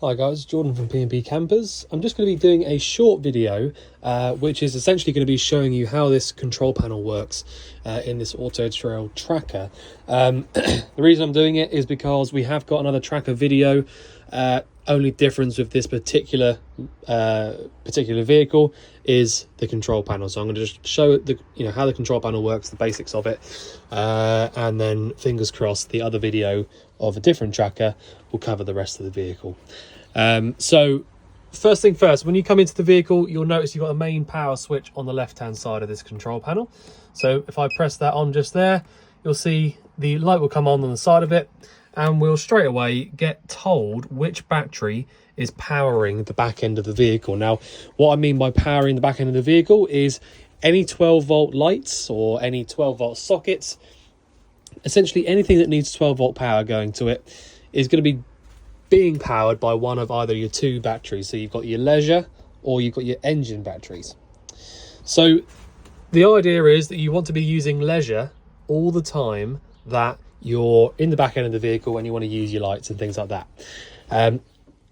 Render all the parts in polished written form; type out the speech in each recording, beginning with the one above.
Hi guys, Jordan from P&P Campers. I'm just going to be doing a short video which is essentially going to be showing you how this control panel works in this AutoTrail Tracker. The reason I'm doing it is because we have got another tracker video. Only difference with this particular vehicle is the control panel. So I'm going to just show how the control panel works, the basics of it, and then fingers crossed the other video of a different tracker will cover the rest of the vehicle. So first thing first, when you come into the vehicle, you'll notice you've got a main power switch on the left hand side of this control panel. So if I press that on just there, you'll see the light will come on the side of it, and we'll straight away get told which battery is powering the back end of the vehicle. Now, what I mean by powering the back end of the vehicle is any 12-volt lights or any 12-volt sockets, essentially anything that needs 12-volt power going to it is going to be being powered by one of either your two batteries. So you've got your leisure or you've got your engine batteries. So the idea is that you want to be using leisure all the time that you're in the back end of the vehicle and you want to use your lights and things like that.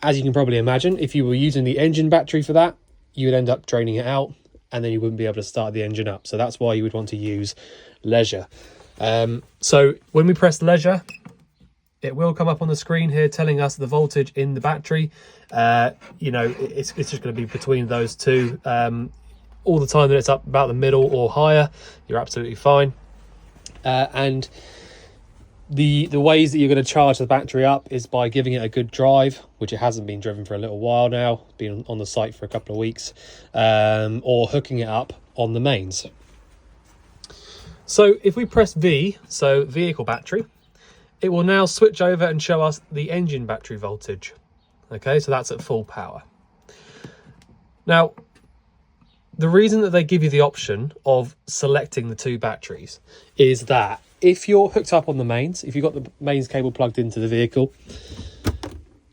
As you can probably imagine, if you were using the engine battery for that, you would end up draining it out and then you wouldn't be able to start the engine up. So that's why you would want to use leisure. So when we press leisure, it will come up on the screen here telling us the voltage in the battery. It's just going to be between those two. All the time that it's up about the middle or higher, you're absolutely fine. And the ways that you're going to charge the battery up is by giving it a good drive, which it hasn't been driven for a little while now, it's been on the site for a couple of weeks, or hooking it up on the mains. So if we press V, so vehicle battery, it will now switch over and show us the engine battery voltage. Okay, so that's at full power. Now, the reason that they give you the option of selecting the two batteries is that if you're hooked up on the mains, if you've got the mains cable plugged into the vehicle,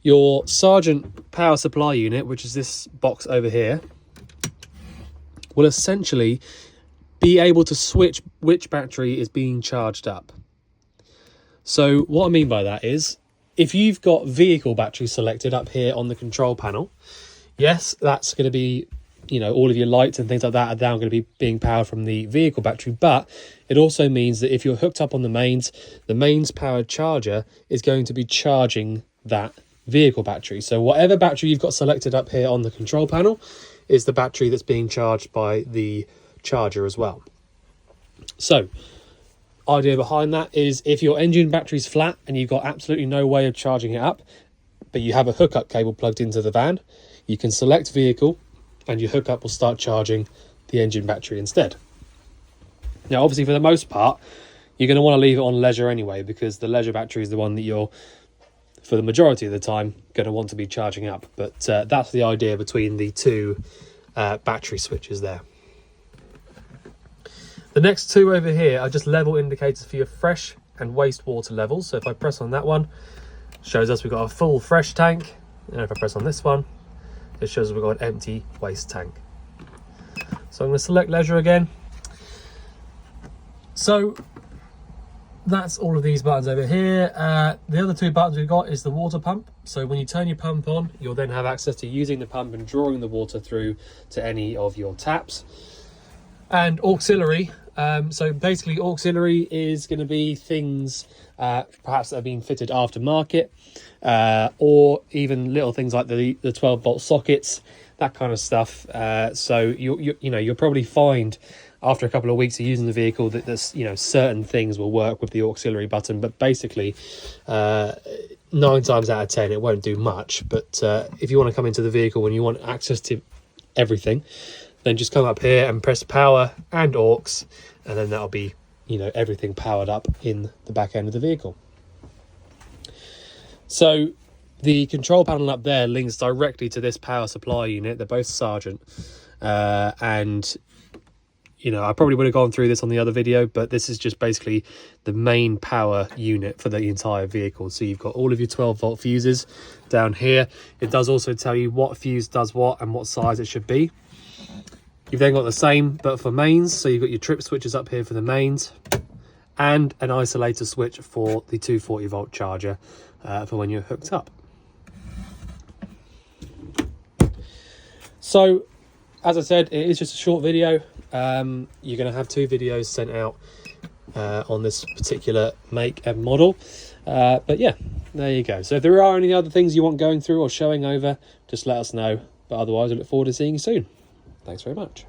your Sargent power supply unit, which is this box over here, will essentially be able to switch which battery is being charged up. So what I mean by that is, if you've got vehicle battery selected up here on the control panel, yes, that's going to be, all of your lights and things like that are now going to be being powered from the vehicle battery. But it also means that if you're hooked up on the mains powered charger is going to be charging that vehicle battery. So whatever battery you've got selected up here on the control panel is the battery that's being charged by the charger as well. So idea behind that is, if your engine battery's flat and you've got absolutely no way of charging it up, but you have a hookup cable plugged into the van, you can select vehicle and your hookup will start charging the engine battery instead. Now, obviously, for the most part, you're going to want to leave it on leisure anyway, because the leisure battery is the one that you're, for the majority of the time, going to want to be charging up. But that's the idea between the two battery switches there. The next two over here are just level indicators for your fresh and wastewater levels. So if I press on that one, it shows us we've got a full fresh tank. And if I press on this one, it shows we've got an empty waste tank. So I'm going to select leisure again. So that's all of these buttons over here. The other two buttons we've got is the water pump. So when you turn your pump on, you'll then have access to using the pump and drawing the water through to any of your taps. And auxiliary. So basically auxiliary is going to be things perhaps that have been fitted aftermarket, or even little things like the 12-volt sockets, that kind of stuff. So you'll probably find after a couple of weeks of using the vehicle that there's certain things will work with the auxiliary button, but basically 9 times out of 10 it won't do much. But if you want to come into the vehicle and you want access to everything, then just come up here and press power and aux, and then that'll be everything powered up in the back end of the vehicle. So the control panel up there links directly to this power supply unit. They're both Sargent, and I probably would have gone through this on the other video, but this is just basically the main power unit for the entire vehicle. So you've got all of your 12-volt fuses down here. It does also tell you what fuse does what and what size it should be. You've then got the same but for mains, so you've got your trip switches up here for the mains, and an isolator switch for the 240-volt charger for when you're hooked up. So as I said, it is just a short video. You're going to have 2 videos sent out on this particular make and model. But yeah, there you go. So if there are any other things you want going through or showing over, just let us know. But otherwise, I look forward to seeing you soon. Thanks very much.